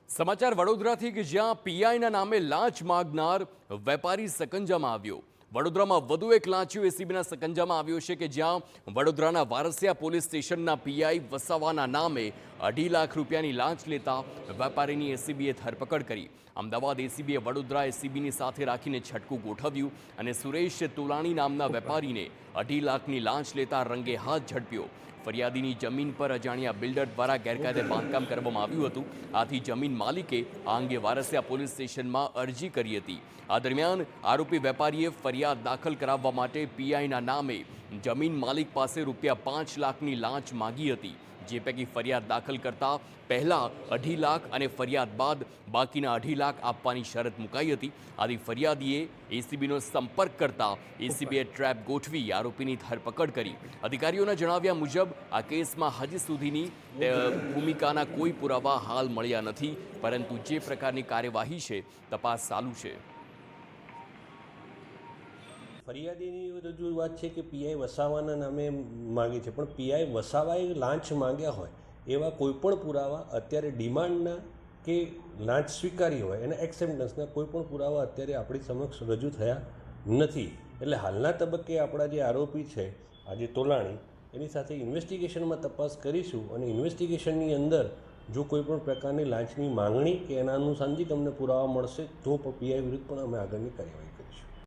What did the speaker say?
સમાચાર વડોદરાથી કે જ્યાં પીઆઈના નામે લાંચ માગનાર વેપારી સકંજામાં આવ્યો। વડોદરામાં વધુ એક લાંચિયો એસીબીના સકંજામાં આવ્યો છે કે જ્યાં વડોદરાના વારસિયા પોલીસ સ્ટેશનના પીઆઈ વસાવાના નામે 2.5 લાખ રૂપિયાની લાંચ લેતા વેપારીની એસીબીએ ધરપકડ કરી। અમદાવાદ એસીબીએ વડોદરા એસીબીની સાથે રાખીને છટકું ગોઠવ્યું અને સુરેશ તોલાણી નામના વેપારીને 2.5 લાખની લાંચ લેતા રંગે હાથ ઝડપ્યો। ફરિયાદીની જમીન પર અજાણ્યા બિલ્ડર દ્વારા ગેરકાયદે બાંધકામ કરવામાં આવ્યું હતું। આથી જમીન માલિકે આ અંગે વારસિયા પોલીસ સ્ટેશનમાં અરજી કરી હતી। આ દરમિયાન આરોપી વેપારીએ ફરિયાદ દાખલ કરાવવા માટે પીઆઈના નામે જમીન માલિક પાસે ₹5 લાખની લાંચ માંગી હતી, જે પૈકી ફરિયાદ દાખલ કરતા પહેલા 2.5 લાખ અને ફરિયાદ બાદ બાકીના 2.5 લાખ આપવાની શરત મુકાઈ હતી। આથી ફરિયાદીએ એસીબીનો સંપર્ક કરતા એસીબીએ ટ્રેપ ગોઠવી આરોપીની ધરપકડ કરી। અધિકારીઓના જણાવ્યા મુજબ આ કેસમાં હજી સુધીની ભૂમિકાના કોઈ પુરાવા હાલ મળ્યા નથી, પરંતુ જે પ્રકારની કાર્યવાહી છે તપાસ ચાલુ છે। ફરિયાદીની રજૂઆત છે કે પીઆઈ વસાવાના નામે માગે છે, પણ પીઆઈ વસાવાએ લાંચ માંગ્યા હોય એવા કોઈપણ પુરાવા અત્યારે ડિમાન્ડના કે લાંચ સ્વીકારી હોય એના એક્સેપ્ટન્સના કોઈપણ પુરાવા અત્યારે આપણી સમક્ષ રજૂ થયા નથી। એટલે હાલના તબક્કે આપણા જે આરોપી છે આજે તોલાણી, એની સાથે ઇન્વેસ્ટિગેશનમાં તપાસ કરીશું અને ઇન્વેસ્ટિગેશનની અંદર જો કોઈપણ પ્રકારની લાંચની માંગણી કે એના અનુસાંધિક અમને પુરાવા મળશે તો પીઆઈ વિરુદ્ધ પણ અમે આગળની કાર્યવાહી